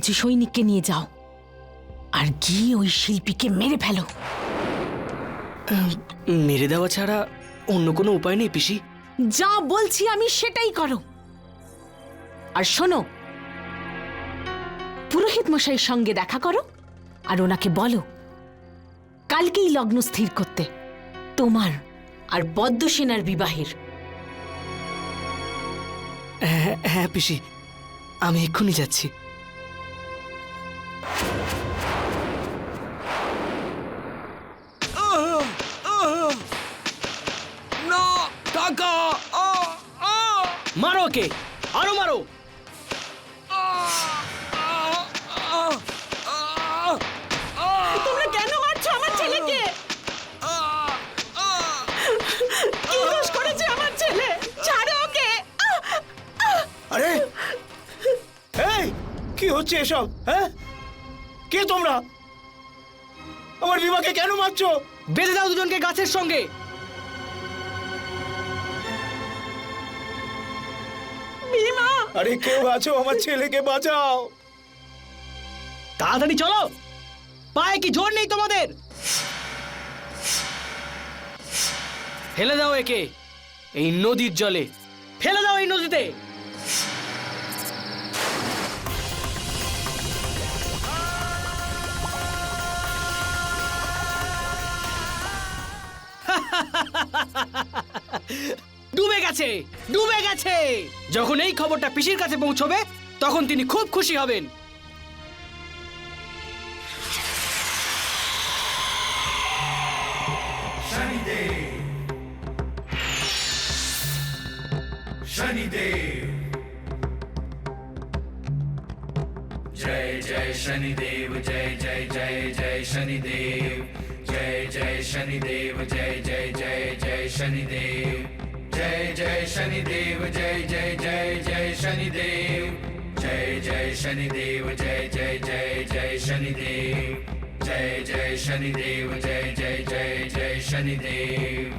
কিছু সৈনিককে নিয়ে যাও আর গিয়ে ওই শিল্পীকে মেরে ফেলো। মেরে দেওয়া ছাড়া অন্য কোনো উপায় নেই পিসি। যা বলছি আমি সেটাই করো। আর শোনো, পুরোহিত মশাইয়ের সঙ্গে দেখা করো আর ওনাকে বলো কালকেই লগ্ন স্থির করতে তোমার আর পদ্মসেনার বিবাহের। হ্যাঁ হ্যাঁ পিসি, আমি এক্ষুনি যাচ্ছি। মারো ওকে, আরো মারো। তোমরা কেন মারছো আমার ছেলেকে? কি দোষ করেছে আমার ছেলে? ছাড়ো ওকে। আরে এই কি হচ্ছে এসব? হ্যাঁ, কে তোমরা? আমার বিবাহকে কেন মারছো? বেঁধে দাও দুজনকে গাছের সঙ্গে। ভীমা, আরে কেউ আছো? আমার ছেলেকে বাঁচাও। তাড়াতাড়ি চলো, পায়ে কি জোর নেই তোমাদের? ফেলে দাও একে এই নদীর জলে, ফেলে দাও এই নদীতে। ডুবে গেছে, ডুবে গেছে। যখন এই খবরটা পিসির কাছে পৌঁছবে তখন তিনি খুব খুশি হবেন। शनिदेव जय जय शनिदेव, जय जय जय जय शनिदेव, जय जय शनिदेव, जय जय जय जय शनिदेव, जय जय शनिदेव, जय जय जय जय शनिदेव, जय जय शनिदेव, जय जय जय जय शनिदेव, जय जय शनिदेव, जय जय जय जय शनिदेव।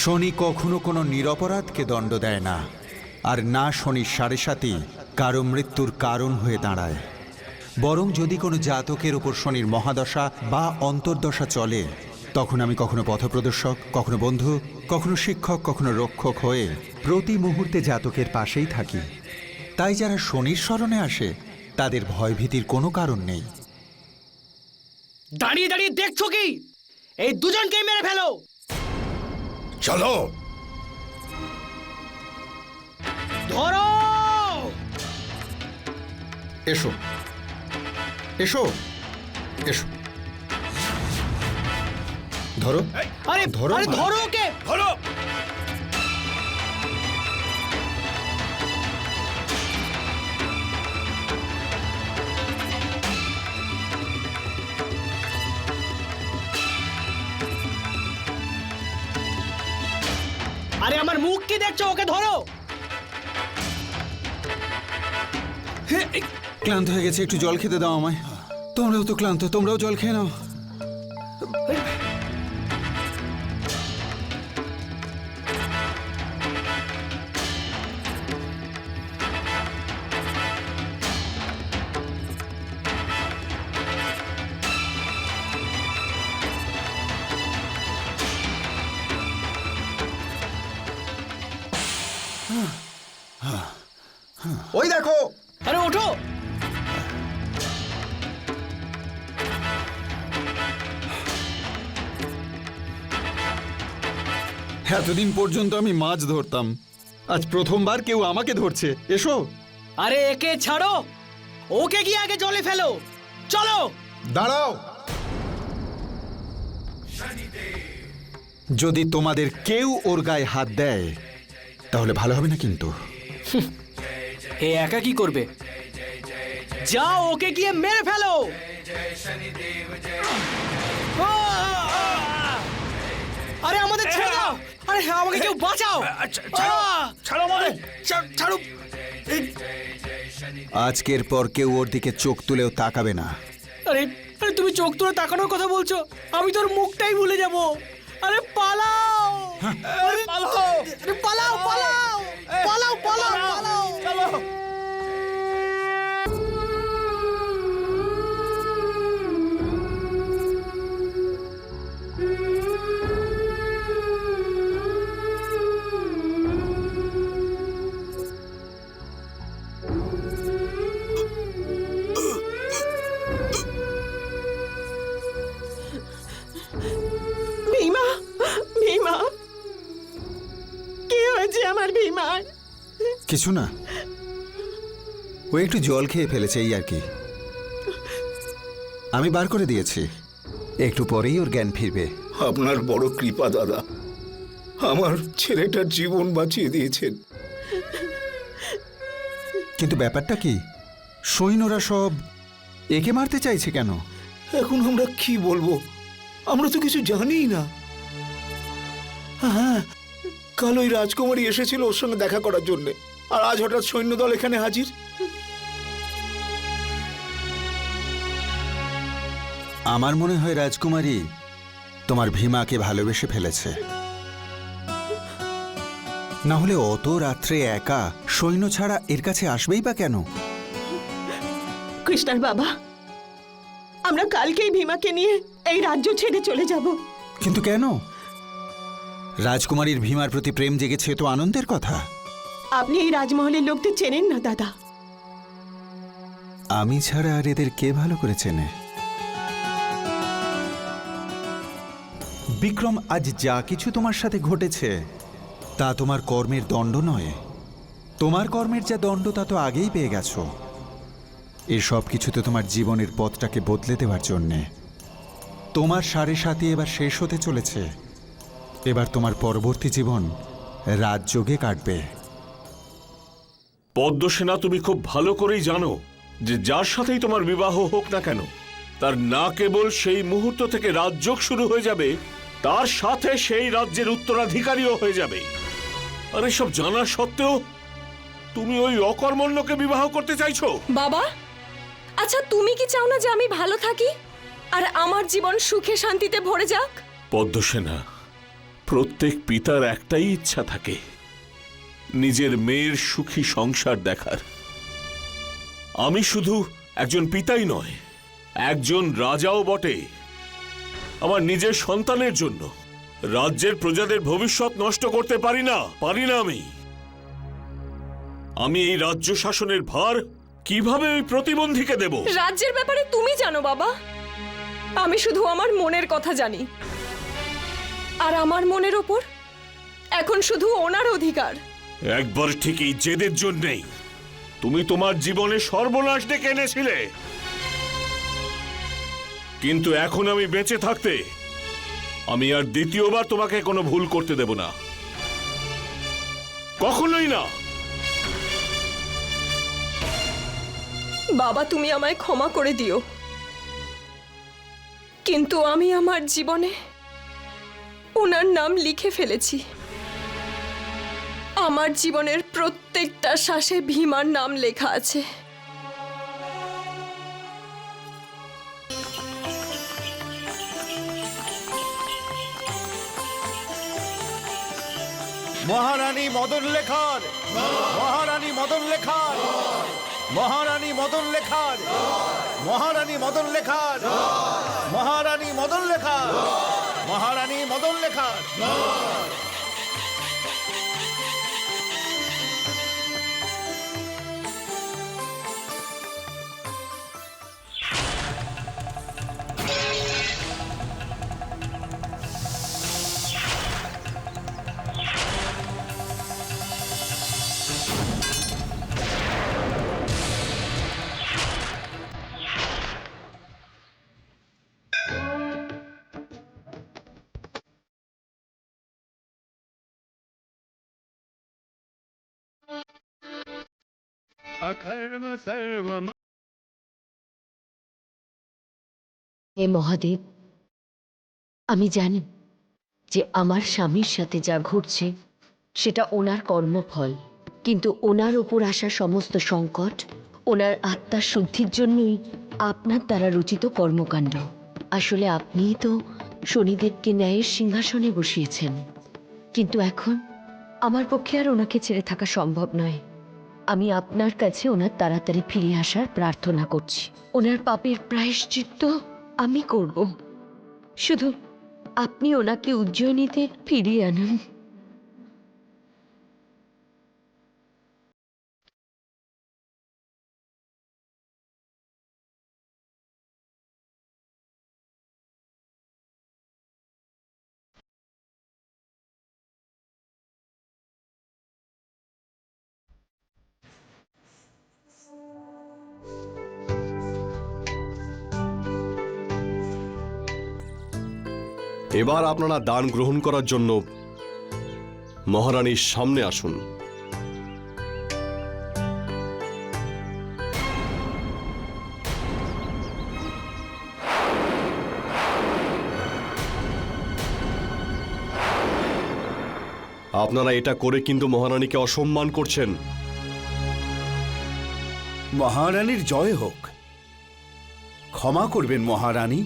শনি কখনো কোনো নিরপরাধকে দণ্ড দেয় না, আর না শনির সাড়ে সাথী কারো মৃত্যুর কারণ হয়ে দাঁড়ায়। বরং যদি কোনো জাতকের ওপর শনির মহাদশা বা অন্তর্দশা চলে, তখন আমি কখনো পথপ্রদর্শক, কখনো বন্ধু, কখনো শিক্ষক, কখনো রক্ষক হয়ে প্রতি মুহূর্তে জাতকের পাশেই থাকি। তাই যারা শনির শরণে আসে তাদের ভয়ভীতির কোনো কারণ নেই। দাঁড়িয়ে দাঁড়িয়ে দেখছো কি? এই দুজনকে মেরে ফেলো। চলো। ধরো। এসো এসো এসো, ধরো। আরে ধরো, আরে ধরো ওকে। ধরো। আরে আমার মুখ কি দেখছো? ওকে ধরো। ক্লান্ত হয়ে গেছে, একটু জল খেতে দাও আমায়। তোমরাও তো ক্লান্ত, তোমরাও জল খেয়ে নাও। ওই দেখো, আরে ওঠো। এতদিন পর্যন্ত আমি মাছ ধরতাম, আজ প্রথমবার কেউ আমাকে ধরছে। এসো। আরে একে ছাড়ো, ওকে গিয়ে আগে জলে ফেলো। চলো। দাঁড়াও। যদি তোমাদের কেউ ওর গায়ে হাত দেয় তাহলে ভালো হবে না কিন্তু। এ একা কি করবে? যাও ওকে গিয়ে মেরে ফেলো। আরে আমাদের ছেড়ে দাও। আরে আমাকে কেউ বাঁচাও। ছাড়ো আমাদের। ছাড়ো। আজকের পর কেউ ওর দিকে চোখ তুলেও তাকাবে না। আরে আরে তুমি চোখ তুলে তাকানোর কথা বলছো, আমি তোর মুখটাই ভুলে যাব। আরে পালাও। আরে পালাও। আরে পালাও পালাও পালাও পালাও পালাও। চলো। ভীমা, ভীমা, কি হয়েছে আমার ভীমার? কিছু না, ও একটু জল খেয়ে ফেলেছে এই আর কি। আমি বার করে দিয়েছি, একটু পরেই ওর জ্ঞান ফিরবে। আপনার বড় কৃপা দাদা, আমার ছেলেটার জীবন বাঁচিয়ে দিয়েছেন। কিন্তু ব্যাপারটা কি, সৈন্যরা সব একে মারতে চাইছে কেন? এখন আমরা কি বলবো, আমরা তো কিছু জানিই না। হ্যাঁ, কাল ওই রাজকুমারী এসেছিল ওর সঙ্গে দেখা করার জন্য, আর আজ হঠাৎ সৈন্যদল এখানে হাজির। আমার মনে হয় রাজকুমারী তোমার ভীমাকে ভালোবেসে ফেলেছে। না হলে অত রাত্রে একা সৈন্য ছাড়া এর কাছে আসবেই বা কেন? কৃষ্ণার বাবা, আমরা কালকেই ভীমাকে নিয়ে এই রাজ্য ছেড়ে চলে যাব। কিন্তু কেন? রাজকুমারীর ভীমার প্রতি প্রেম জেগেছে তো আনন্দের কথা। আপনি এই রাজমহলের লোকদের চেনেন না দাদা। আমি ছাড়া আর এদের কে ভালো করে চেনে? বিক্রম, আজ যা কিছু তোমার সাথে ঘটেছে তা তোমার কর্মের দণ্ড নয়। তোমার কর্মের যা দণ্ড তা তো আগেই পেয়ে গেছো। এসব কিছু তো তোমার জীবনের পথটাকে বদলে দেওয়ার জন্যে। তোমার 7.5 এবার শেষ হতে চলেছে। এবার তোমার পরবর্তী জীবন রাজযোগে কাটবে। পদ্মসেনা, তুমি খুব ভালো করেই জানো যে যার সাথেই তোমার বিবাহ হোক না কেন, তার না কেবল সেই মুহূর্ত থেকে রাজযোগ শুরু হয়ে যাবে, তার সাথে সেই রাজ্যের উত্তরাধিকারীও হয়ে যাবে। আর এসব জানা সত্ত্বেও তুমি ওই অকর্মণ্যকে বিবাহ করতে চাইছো? বাবা, আচ্ছা তুমি কি চাও না যে আমি ভালো থাকি আর আমার জীবন সুখে শান্তিতে ভরে যাক? পদ্মসেনা, প্রত্যেক পিতার একটাই ইচ্ছা থাকে, নিজের মেয়ের সুখী সংসার দেখার। আমি শুধু একজন পিতাই নয়, একজন রাজাও বটে। আমার নিজের সন্তানের জন্য রাজ্যের প্রজাদের ভবিষ্যৎ নষ্ট করতে পারি না আমি এই রাজ্য শাসনের ভার কিভাবে ওই প্রতিবন্ধীকে দেব? রাজ্যের ব্যাপারে তুমি জানো বাবা, আমি শুধু আমার মনের কথা জানি। আর আমার মনের ওপর এখন শুধু ওনার অধিকার। একবার ঠিকই জেদের জন্যেই তুমি তোমার জীবনে সর্বনাশ ডেকে এনেছিলে, কিন্তু এখন আমি বেঁচে থাকতে আমি আর দ্বিতীয়বার তোমাকে কোনো ভুল করতে দেব না, কখনোই না। বাবা, তুমি আমায় ক্ষমা করে দিও, কিন্তু আমি আমার জীবনে ওনার নাম লিখে ফেলেছি। আমার জীবনের প্রত্যেকটা শ্বাসে ভীমার নাম লেখা আছে। মহারানী মদন লেখার, মহারানী মদন লেখার, মহারানী মদন লেখার, মহারানী মদন লেখার, মহারানী মদন লেখার, মহারানী মদন লেখার। হে মহাদেব, আমি জানি যে আমার স্বামীর সাথে যা ঘটছে সেটা ওনার কর্মফল, কিন্তু ওনার ওপর আসা সমস্ত সংকট ওনার আত্মার শুদ্ধির জন্যই আপনার দ্বারা রচিত কর্মকাণ্ড। আসলে আপনিই তো শনিদেবকে ন্যায়ের সিংহাসনে বসিয়েছেন, কিন্তু এখন আমার পক্ষে আর ওনাকে ছেড়ে থাকা সম্ভব নয়। আমি আপনার কাছে ওনার তাড়াতাড়ি ফিরে আসার প্রার্থনা করছি। ওনার পাপের প্রায়শ্চিত্ত আমি করব, শুধু আপনি ওনাকে উজ্জয়িনীতে ফিরিয়ে আনুন। এবার আপনারা দান গ্রহণ করার জন্য মহারানীর সামনে আসুন। আপনারা এটা করে কিন্তু মহারানীকে অসম্মান করছেন। মহারানীর জয় হোক। ক্ষমা করবেন মহারানী,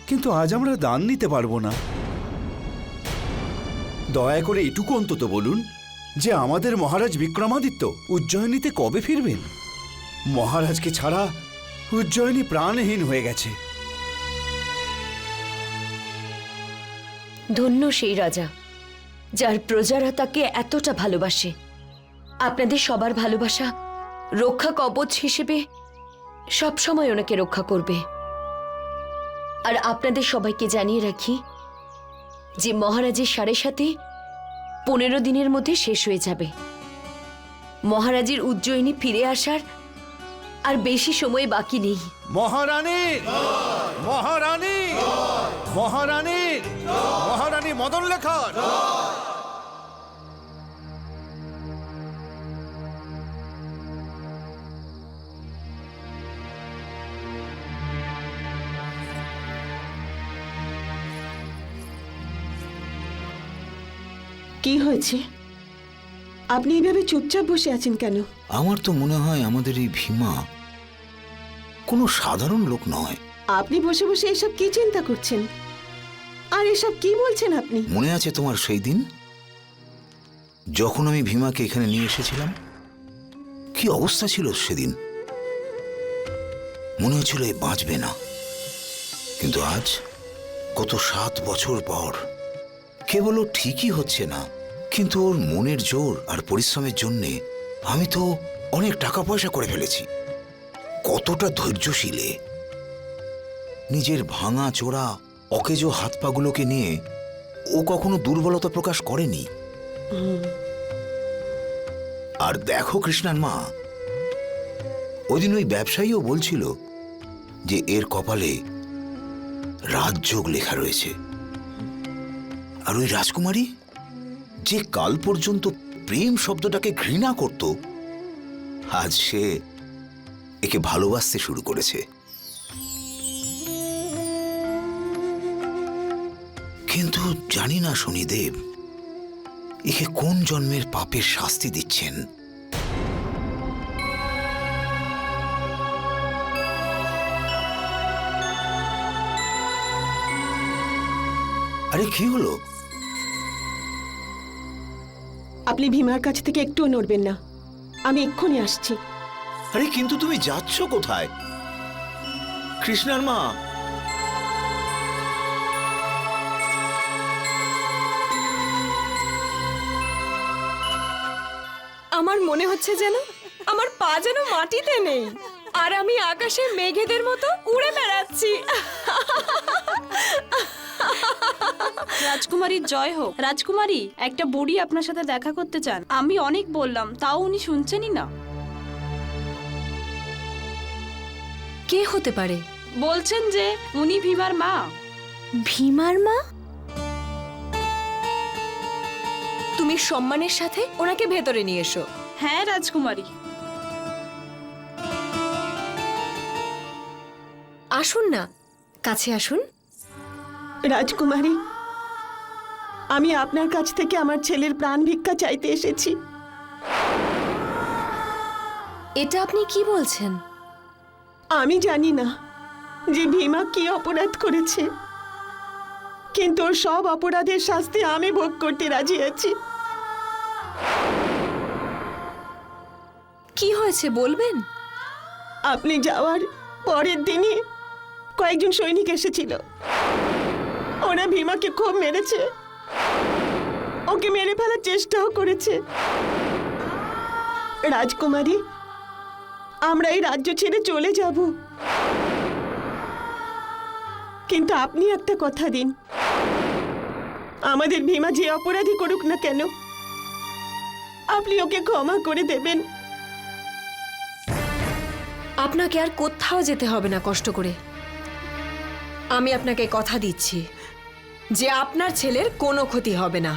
কিন্তু আজ আমরা দান নিতে পারবো না। দয়া করে এটুকু অন্তত বলুন যে আমাদের মহারাজ বিক্রমাদিত্য উজ্জয়িনীতে কবে ফিরবেন? মহারাজকে ছাড়া উজ্জয়িনী প্রাণহীন হয়ে গেছে। ধন্য সেই রাজা যার প্রজারা তাকে এতটা ভালোবাসে। আপনাদের সবার ভালোবাসা রক্ষা কবচ হিসেবে সবসময় ওনাকে রক্ষা করবে। আর আপনাদের সবাইকে জানিয়ে রাখি যে মহারাজের 7.5 15 দিনের মধ্যে শেষ হয়ে যাবে। মহারাজের উজ্জয়িনী ফিরে আসার আর বেশি সময় বাকি নেই। মহারানী, মহারানী, মহারানী, মহারানী মদন লেখার। কি হয়েছে? আপনি এইভাবে চুপচাপ বসে আছেন কেন? আমার তো মনে হয় আমাদের এই ভীমা কোনো সাধারণ লোক নয়। আপনি বসে বসে এসব কি চিন্তা করছেন? আর এসব কি বলছেন আপনি? মনে আছে তোমার সেই দিন যখন আমি ভীমাকে এখানে নিয়ে এসেছিলাম? কি অবস্থা ছিল সেদিন! মনে হচ্ছিল এ বাঁচবে না। কিন্তু আজ গত 7 বছর পর কেবল ও ঠিকই হচ্ছে না, কিন্তু ওর মনের জোর আর পরিশ্রমের জন্যে আমি তো অনেক টাকা পয়সা করে ফেলেছি। কতটা ধৈর্যশীলে! নিজের ভাঙা চোরা অকেজো হাত পাগুলোকে নিয়ে ও কখনো দুর্বলতা প্রকাশ করেনি। আর দেখো কৃষ্ণার মা, ওইদিন ওই ব্যবসায়ীও বলছিল যে এর কপালে রাজযোগ লেখা রয়েছে। আর ওই রাজকুমারী যে কাল পর্যন্ত প্রেম শব্দটাকে ঘৃণা করত, আজ সে একে ভালোবাসতে শুরু করেছে। কিন্তু জানি না শনিদেব একে কোন জন্মের পাপের শাস্তি দিচ্ছেন। আরে কি হলো? আপনি ভীমার কাছ থেকে একটুও নড়বেন না। আমি এক্ষুনি আসছি। আরে কিন্তু তুমি যাচ্ছ কোথায় কৃষ্ণার মা? আমার মনে হচ্ছে যেন আমার পা যেন মাটিতে নেই, আর আমি আকাশে মেঘেদের মতো উড়ে বেড়াচ্ছি। রাজকুমারীর জয় হোক। রাজকুমারী, একটা বুড়ি আপনার সাথে দেখা করতে চান। আমি অনেক বললাম, তাও উনি শুনছেনই না। কে হতে পারে? বলছেন যে উনি ভীমার মা। ভীমার মা? তুমি সম্মানের সাথে ওনাকে ভেতরে নিয়ে এসো। হ্যাঁ রাজকুমারী। আসুন না, কাছে আসুন। রাজকুমারী, আমি আপনার কাছ থেকে আমার ছেলের প্রাণ ভিক্ষা চাইতে এসেছি। এটা আপনি কি বলছেন? আমি জানি না যে ভীমা কি অপরাধ করেছে, কিন্তু ওর সব অপরাধের শাস্তি আমি ভোগ করতে রাজি আছি। কি হয়েছে বলবেন? আপনি যাওয়ার পরের দিনই কয়েকজন সৈনিক এসেছিল। ওরা ভীমাকে খুব মেরেছে, ওকে মেরে ফেলার চেষ্টাও করেছে। রাজকুমারী, আমরা এই রাজ্য ছেড়ে চলে যাব, কিন্তু আপনি একটা কথা দিন, আমাদের ভীমা যে অপরাধী করুক না কেন, আপনি ওকে ক্ষমা করে দেবেন। আপনাকে আর কোথাও যেতে হবে না কষ্ট করে। আমি আপনাকে কথা দিচ্ছি যে আপনার ছেলের কোনো ক্ষতি হবে না।